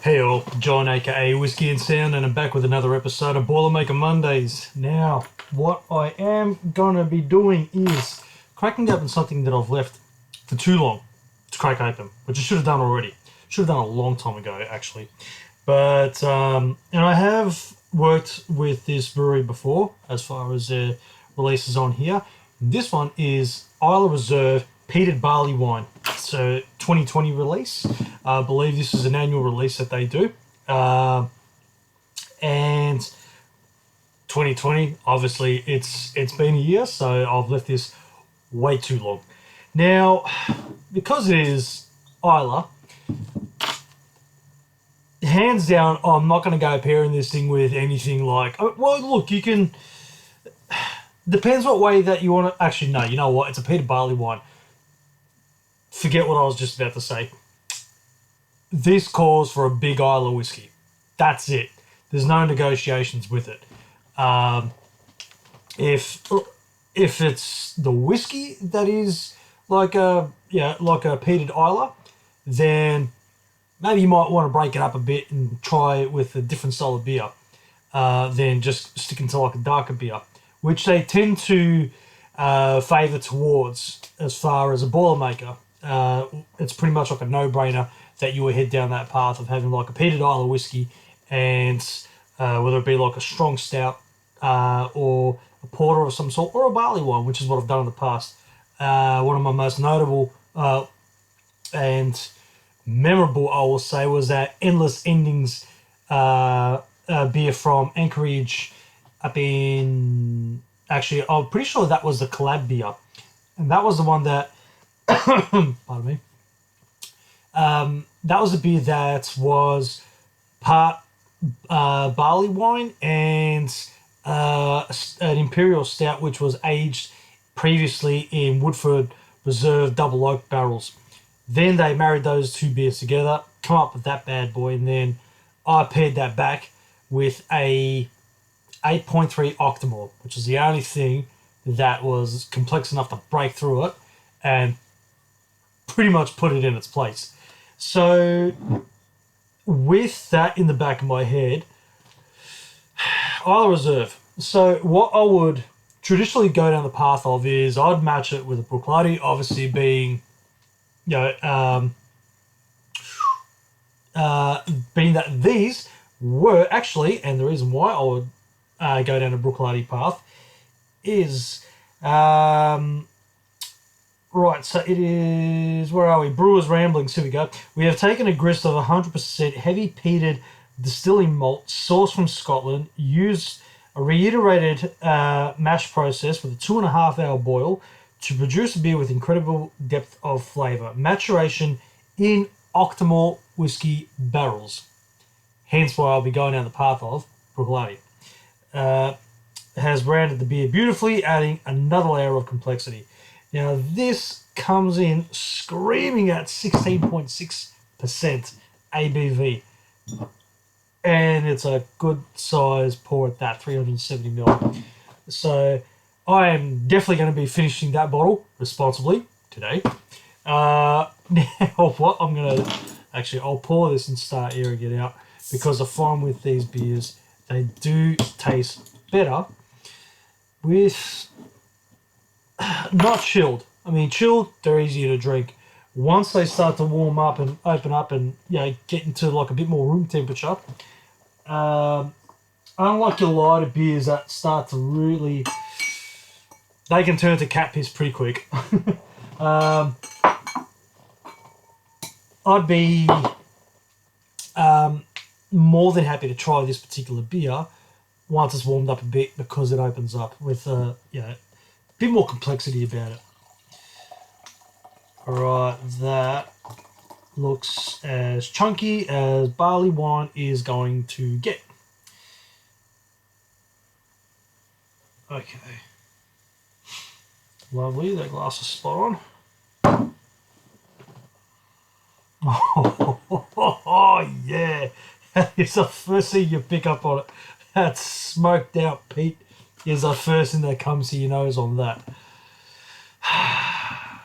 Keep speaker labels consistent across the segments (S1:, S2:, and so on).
S1: Hey all, John aka Whisky and Sound, and I'm back with another episode of Boilermaker Mondays. Now, what I am gonna be doing is cracking open something that I've left for too long to crack open, which I should have done already. Should have done a long time ago, actually. But and I have worked with this brewery before, as far as their releases on here. This one is Islay Reserve Peated Barleywine. So 2020 release. I believe this is an annual release that they do. And 2020, obviously, it's been a year, so I've left this way too long. Now, because it is Islay, hands down, I'm not going to go pairing this thing with anything like. Well, look, you can. Depends what way that you want to. Actually, no, you know what? It's a peated barley wine. Forget what I was just about to say. This calls for a big Islay whiskey. That's it. There's no negotiations with it. If it's the whiskey that is like a peated Islay, then maybe you might want to break it up a bit and try it with a different style of beer than just sticking to like a darker beer, which they tend to favour towards as far as a Boilermaker. It's pretty much like a no-brainer that you would head down that path of having like a peated Islay whiskey, and whether it be like a strong stout or a porter of some sort, or a barley wine, which is what I've done in the past. One of my most notable and memorable, I will say, was that Endless Endings beer from Anchorage up in... Actually, I'm pretty sure that was the collab beer. And that was the one that... pardon me. That was a beer that was part barley wine and an imperial stout, which was aged previously in Woodford Reserve double oak barrels. Then they married those two beers together, come up with that bad boy, and then I paired that back with a 8.3 Octomore, which is the only thing that was complex enough to break through it and pretty much put it in its place. So with that in the back of my head, Islay Reserve. So what I would traditionally go down the path of is I'd match it with a Bruichladdich, obviously being, being that these were actually, and the reason why I would go down a Bruichladdich path is right, so it is, where are we? Brewers Ramblings, here we go. We have taken a grist of 100% heavy peated distilling malt sourced from Scotland, used a reiterated mash process with a 2.5 hour boil to produce a beer with incredible depth of flavour. Maturation in Octomore whiskey barrels. Hence why I'll be going down the path of Bruichladdich. Has branded the beer beautifully, adding another layer of complexity. Now, this comes in screaming at 16.6% ABV. And it's a good size pour at that, 370ml. So, I am definitely going to be finishing that bottle responsibly today. Now, what I'm going to... Actually, I'll pour this and start airing it out, because I find with these beers, they do taste better with... not chilled. I mean, chilled, they're easier to drink. Once they start to warm up and open up and get into like a bit more room temperature, unlike your lighter beers that start to really, they can turn to cat piss pretty quick. I'd be more than happy to try this particular beer once it's warmed up a bit, because it opens up with a bit more complexity about it. Alright, that looks as chunky as barley wine is going to get. Okay. Lovely, that glass is spot on. Oh yeah, it's the first thing you pick up on it. That smoked out peat is the first thing that comes to your nose on that.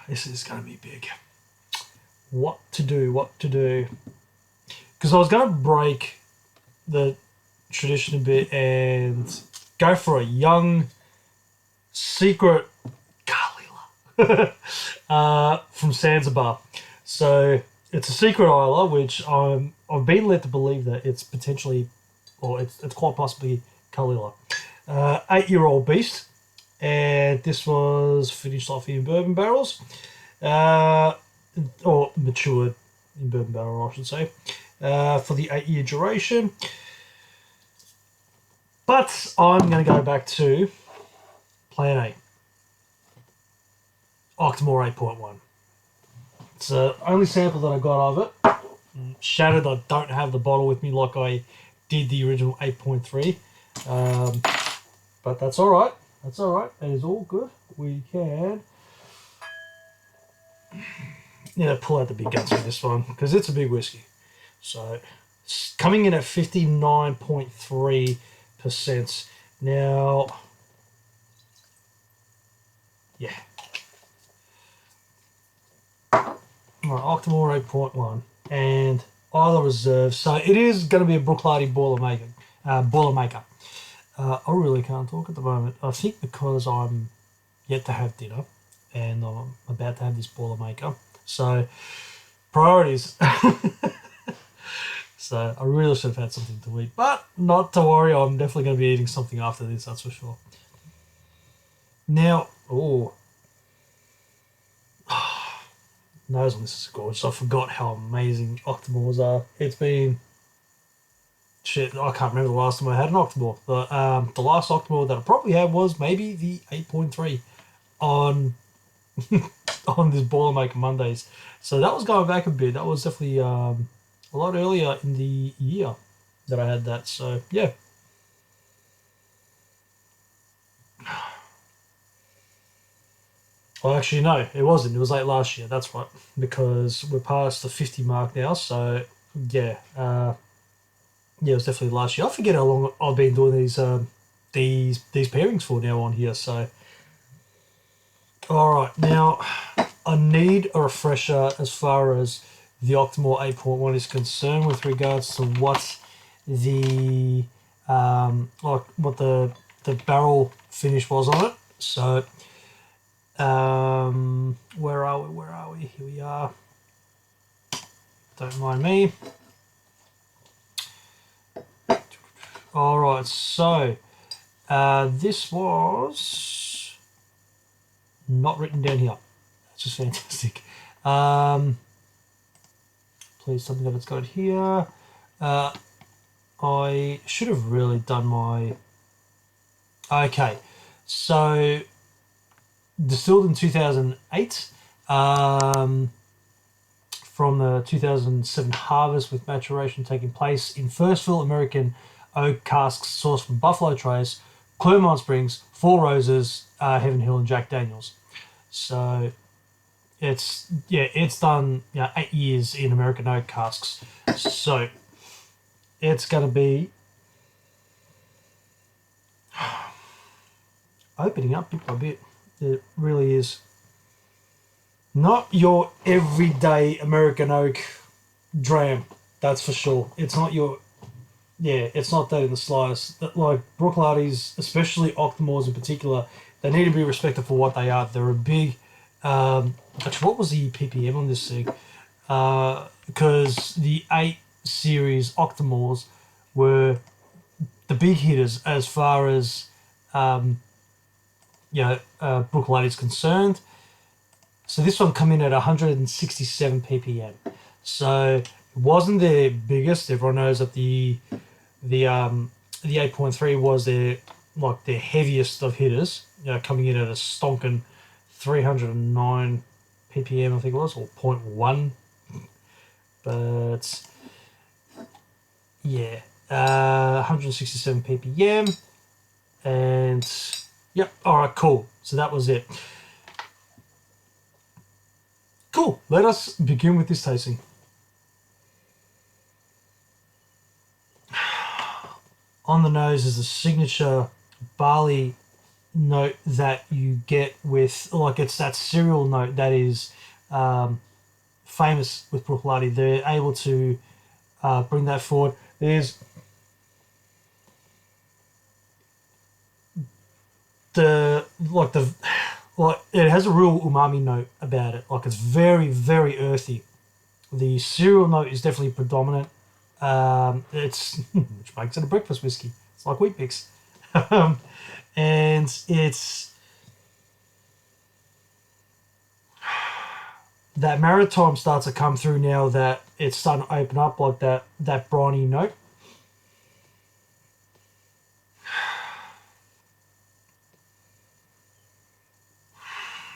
S1: This is going to be big. What to do? because I was going to break the tradition a bit and go for a young secret Kalila from Zanzibar. So it's a secret Isla, which I've been led to believe that it's potentially, or it's quite possibly Kalila. 8-year-old beast, and this was finished off in bourbon barrels, or matured in bourbon barrel, I should say, for the 8-year duration. But I'm going to go back to Plan A. Octomore 8.1. It's the only sample that I got of it. Shattered, I don't have the bottle with me like I did the original 8.3. But that's all right. That's all right. It is all good. We can pull out the big guns with this one because it's a big whiskey. So coming in at 59.3%. Now, yeah. All right, Octomore 8.1 and Islay Reserve. So it is going to be a Bruichladdich Boilermaker. I really can't talk at the moment. I think because I'm yet to have dinner and I'm about to have this Boilermaker. So, priorities. So, I really should have had something to eat. But not to worry, I'm definitely going to be eating something after this, that's for sure. Now, nose on this is gorgeous. I forgot how amazing Octomores are. It's been... Shit, I can't remember the last time I had an Octomore. The last Octomore that I probably had was maybe the 8.3 on on this Boilermaker Mondays. So that was going back a bit. That was definitely a lot earlier in the year that I had that. So, yeah. Well, actually, no, it wasn't. It was late last year. That's right. Because we're past the 50 mark now. So, yeah. Yeah, it was definitely last year. I forget how long I've been doing these pairings for now on here. So, all right, now I need a refresher as far as the Octomore 8.1 is concerned with regards to what the what the barrel finish was on it. So, where are we? Where are we? Here we are. Don't mind me. All right, so this was not written down here. That's just fantastic. Please tell me that it's got here. I should have really done my... Okay, so distilled in 2008 from the 2007 harvest with maturation taking place in first fill American oak casks sourced from Buffalo Trace, Clermont Springs, Four Roses, Heaven Hill, and Jack Daniels. So it's done 8 years in American oak casks. So it's going to be opening up bit by bit. It really is. Not your everyday American oak dram, that's for sure. It's not your... Yeah, it's not that in the slightest. Like, Bruichladdich, especially Octomores in particular, they need to be respected for what they are. They're a big... actually, what was the ppm on this thing? Because the 8 series Octomores were the big hitters as far as Bruichladdich is concerned. So this one come in at 167 ppm. So it wasn't their biggest. Everyone knows that the 8.3 was their heaviest of hitters. Coming in at a stonking 309 ppm, I think it was, or 0.1. But yeah, 167 ppm, and yep. All right, cool. So that was it. Cool. Let us begin with this tasting. On the nose is a signature barley note that you get with, it's that cereal note that is famous with Bruichladdich. They're able to bring that forward. There's it has a real umami note about it. Like, it's very, very earthy. The cereal note is definitely predominant. It's which makes it a breakfast whiskey. It's like Wheat Bix. And it's that maritime starts to come through now that it's starting to open up, like that briny note.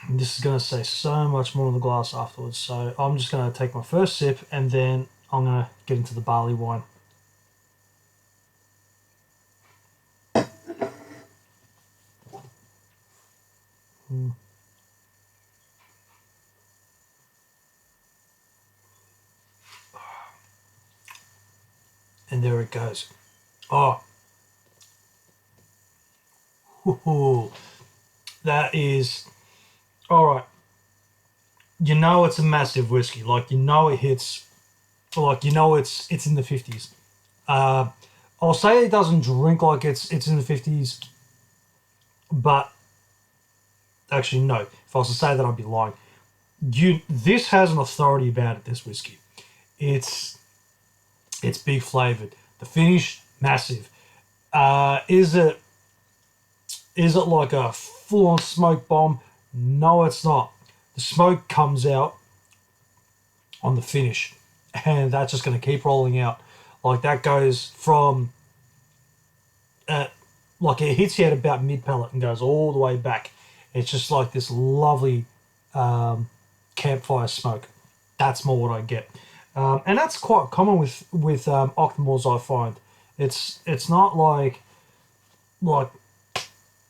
S1: And this is going to say so much more in the glass afterwards, so I'm just going to take my first sip and then I'm going to get into the barley wine. And there it goes. Oh. Ooh. That is... Alright. You know it's a massive whiskey. Like, you know it hits... Like, you know it's in the 50s. I'll say it doesn't drink like it's in the 50s. But... Actually, no. If I was to say that, I'd be lying. This has an authority about it, this whiskey. It's big flavoured. The finish, massive. Is it like a full-on smoke bomb? No, it's not. The smoke comes out on the finish, and that's just going to keep rolling out. Like, that goes from... like, it hits you at about mid-palate and goes all the way back. It's just like this lovely campfire smoke. That's more what I get. And that's quite common with Octomores, I find. It's not like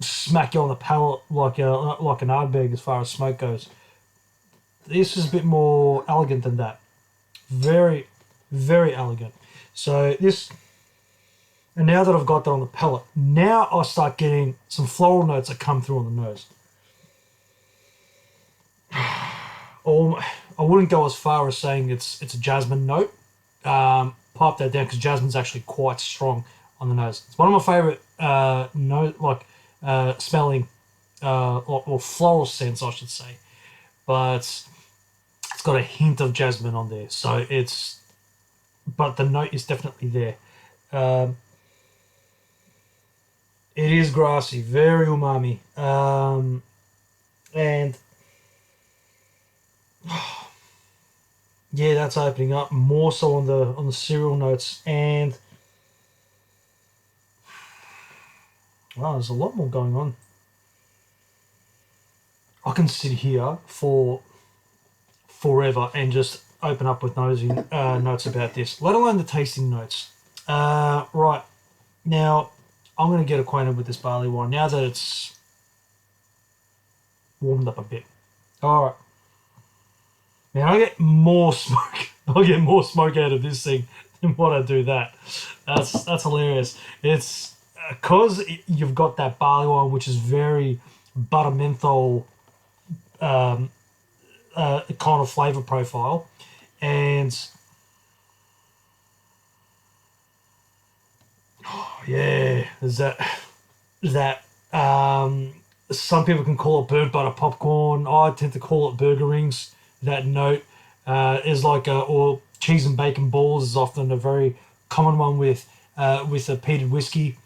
S1: smack you on the palate like an Ardbeg as far as smoke goes. This is a bit more elegant than that. Very, very elegant. So this, and now that I've got that on the palate, now I start getting some floral notes that come through on the nose. I wouldn't go as far as saying it's a jasmine note. Pipe that down, because jasmine's actually quite strong on the nose. It's one of my favourite smelling or floral scents, I should say. But it's got a hint of jasmine on there, so but the note is definitely there. It is grassy, very umami, and yeah, that's opening up more so on the cereal notes, and wow, there's a lot more going on. I can sit here for forever and just open up with notes about this, let alone the tasting notes. Right, now I'm going to get acquainted with this barley wine now that it's warmed up a bit. All right. Man, I get more smoke. I get more smoke out of this thing than what I do that. That's hilarious. It's because you've got that barley wine, which is very butter menthol kind of flavor profile, and yeah, there's that. Some people can call it burnt butter popcorn. I tend to call it burger rings. That note is like or cheese and bacon balls is often a very common one with a peated whiskey.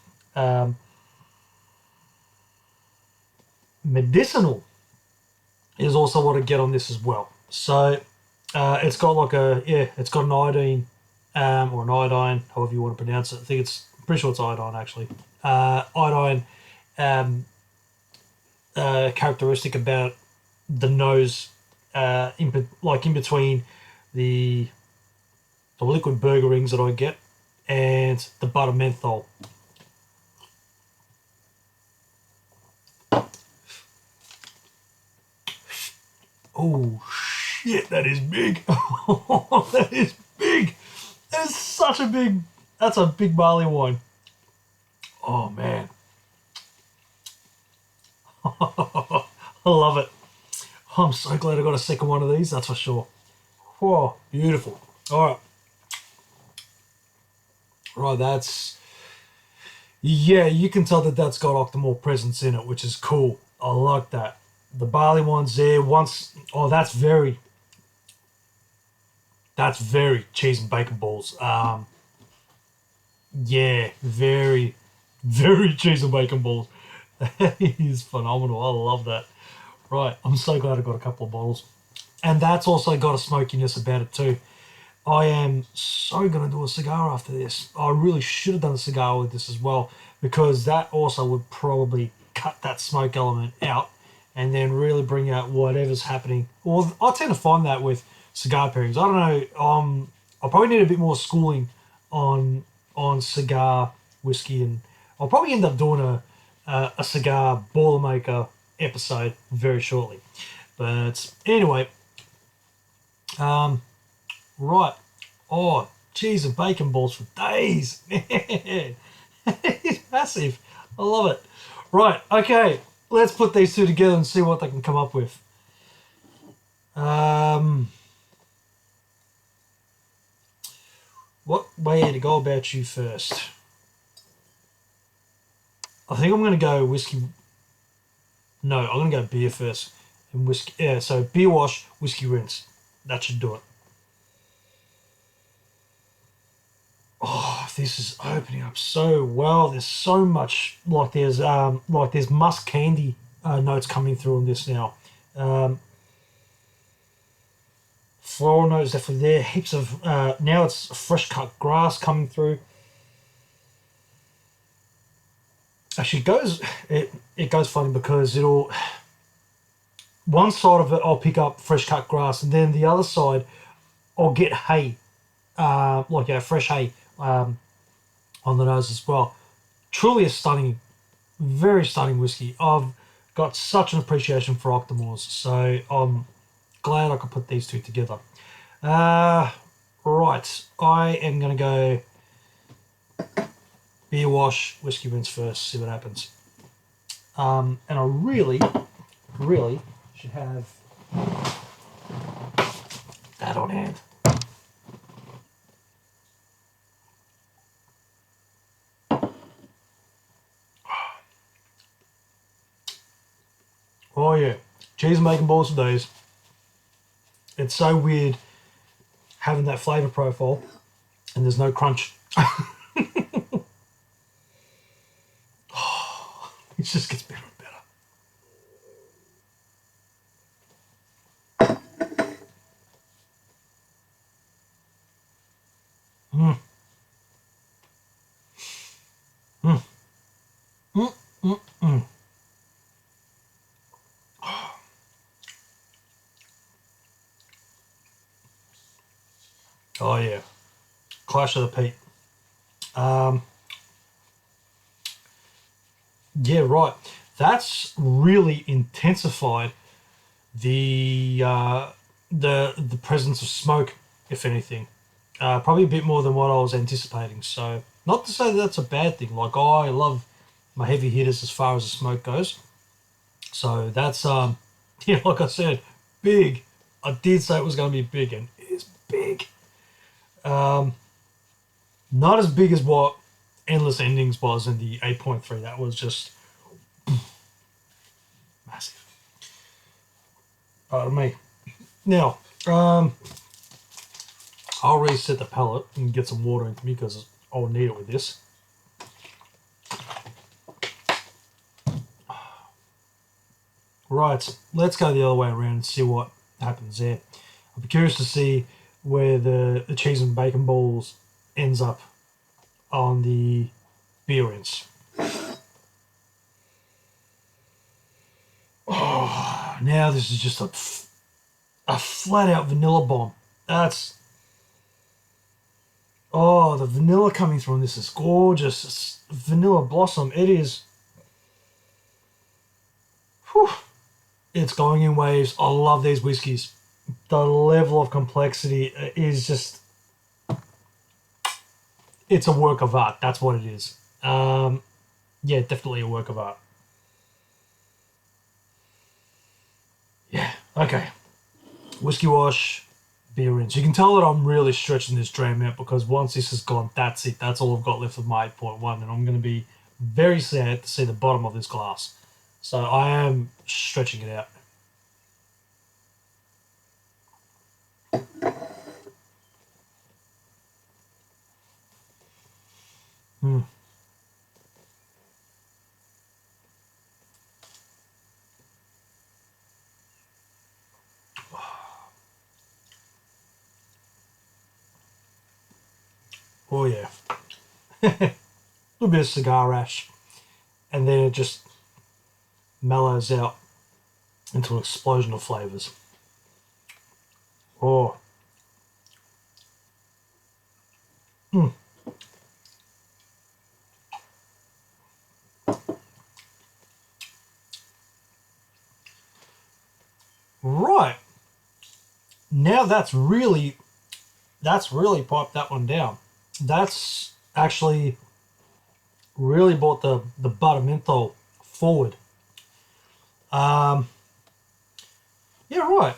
S1: Medicinal is also what I get on this as well. So it's got it's got an iodine or an iodine, however you want to pronounce it. I'm pretty sure it's iodine actually. Iodine characteristic about the nose. In between the liquid burger rings that I get and the butter menthol. Oh shit, that is big. That is big. That is such a big, that's a big barley wine. Oh man. I love it. I'm so glad I got a second one of these, that's for sure. Whoa, beautiful. All right. Right, yeah, you can tell that that's got Octomore presence in it, which is cool. I like that. The barley wine's there. That's very cheese and bacon balls. Yeah, very, very cheese and bacon balls. That is phenomenal. I love that. Right, I'm so glad I got a couple of bottles. And that's also got a smokiness about it too. I am so going to do a cigar after this. I really should have done a cigar with this as well, because that also would probably cut that smoke element out and then really bring out whatever's happening. Well, I tend to find that with cigar pairings. I don't know. I probably need a bit more schooling on cigar whiskey, and I'll probably end up doing a cigar Boilermaker episode very shortly. But anyway, right. Oh, cheese and bacon balls for days. Man, it's massive. I love it. Right, okay. Let's put these two together and see what they can come up with. What way to go about you first? I think I'm going to go whiskey. No, I'm going to go beer first. And whiskey. Yeah, so beer wash, whiskey rinse. That should do it. Oh, this is opening up so well. There's so much, there's musk candy notes coming through on this now. Floral notes definitely there. Heaps of now it's fresh cut grass coming through. Actually, it goes funny because one side of it I'll pick up fresh cut grass, and then the other side I'll get hay, fresh hay on the nose as well. Truly a stunning, very stunning whiskey. I've got such an appreciation for Octomores, so I'm glad I could put these two together. Right, I am going to go beer wash, whiskey rinse first, see what happens. And I really, really should have that on hand. Oh yeah, cheese and bacon balls for days. It's so weird having that flavour profile and there's no crunch. It just gets better and better. Mm. Mm. Mm. Mm. Mm. Oh yeah, Clash of the Peat. Yeah, right. That's really intensified the presence of smoke, if anything. Probably a bit more than what I was anticipating. So, not to say that that's a bad thing. Like, I love my heavy hitters as far as the smoke goes. So that's yeah, like I said, big. I did say it was going to be big, and it is big. Not as big as what Endless Endings was in the 8.3. That was just massive. Pardon me. Now, I'll reset the palate and get some water into me because I'll need it with this. Right, let's go the other way around and see what happens there. I'll be curious to see where the cheese and bacon balls ends up on the beer rinse. Oh, now this is just a flat out vanilla bomb. That's... Oh, the vanilla coming through on this is gorgeous. It's vanilla blossom. It is... Whew. It's going in waves. I love these whiskies. The level of complexity is just... It's a work of art. That's what it is. Yeah, definitely a work of art. Yeah, okay. Whiskey wash, beer rinse. You can tell that I'm really stretching this dram out because once this is gone, that's it. That's all I've got left of my 8.1, and I'm going to be very sad to see the bottom of this glass. So I am stretching it out. Oh yeah. A little bit of cigar ash, and then it just mellows out into an explosion of flavours. Oh. Right. Now that's really piped that one down. That's actually really brought the butter menthol forward. Yeah, right.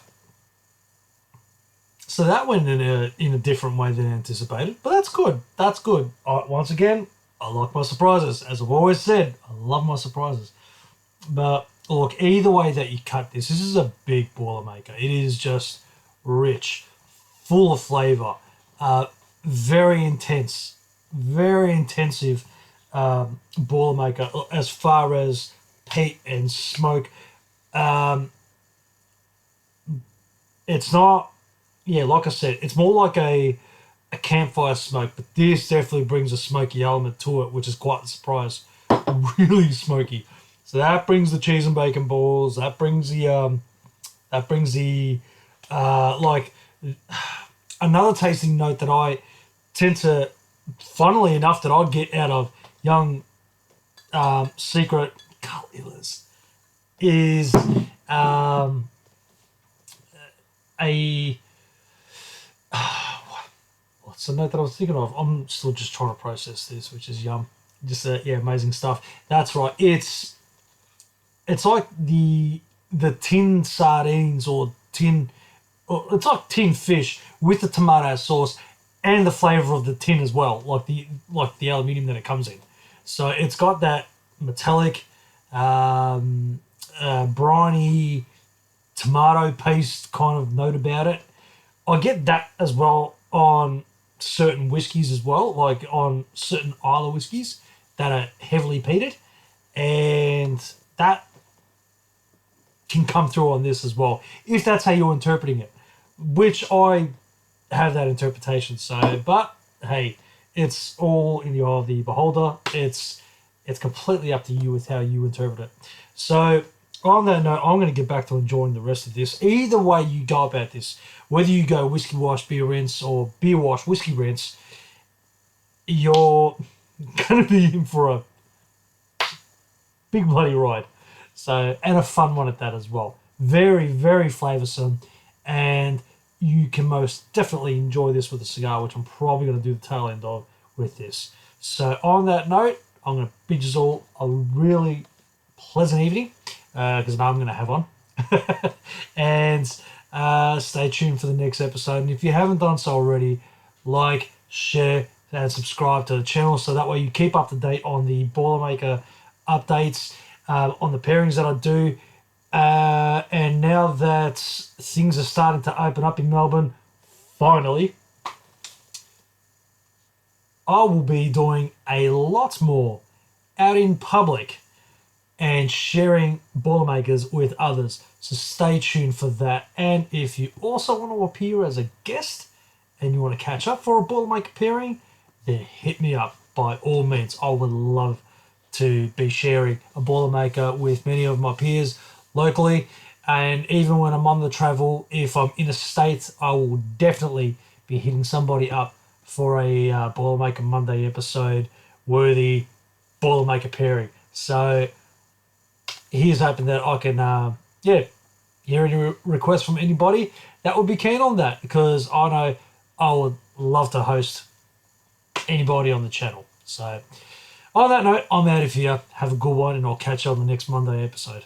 S1: So that went in a different way than anticipated, but that's good. That's good. Once again, I like my surprises. As I've always said, I love my surprises. But look, either way that you cut this is a big Boilermaker. It is just rich, full of flavour, very intense, very intensive Boilermaker as far as peat and smoke. It's not, yeah, like I said, it's more like a campfire smoke, but this definitely brings a smoky element to it, which is quite a surprise. Really smoky. So that brings the cheese and bacon balls. That brings the like another tasting note that I tend to, funnily enough, that I get out of young secret cullers is what's the note that I was thinking of? I'm still just trying to process this, which is yum. Just yeah, amazing stuff. That's right. It's like the tin sardines or it's like tin fish with the tomato sauce and the flavour of the tin as well, like the aluminium that it comes in. So it's got that metallic, briny tomato paste kind of note about it. I get that as well on certain whiskies as well, like on certain Islay whiskies that are heavily peated, and that can come through on this as well, if that's how you're interpreting it, which I have that interpretation. So, but hey, it's all in the eye of the beholder. It's completely up to you with how you interpret it. So on that note, I'm going to get back to enjoying the rest of this. Either way you go about this, whether you go whiskey wash, beer rinse, or beer wash, whiskey rinse, you're going to be in for a big bloody ride. So, and a fun one at that as well. Very, very flavoursome, and you can most definitely enjoy this with a cigar, which I'm probably going to do the tail end of with this. So on that note, I'm going to bid you all a really pleasant evening, because now I'm going to have one. And stay tuned for the next episode. And if you haven't done so already, like, share, and subscribe to the channel so that way you keep up to date on the Boilermaker updates, on the pairings that I do. And now that things are starting to open up in Melbourne, finally, I will be doing a lot more out in public and sharing Boilermakers with others. So stay tuned for that. And if you also want to appear as a guest and you want to catch up for a Boilermaker pairing, then hit me up by all means. I would love to be sharing a Boilermaker with many of my peers locally. And even when I'm on the travel, if I'm in a state, I will definitely be hitting somebody up for a Boilermaker Monday episode worthy Boilermaker pairing. So here's hoping that I can, hear any requests from anybody that would be keen on that, because I know I would love to host anybody on the channel. So on that note, I'm out of here. Have a good one, and I'll catch you on the next Monday episode.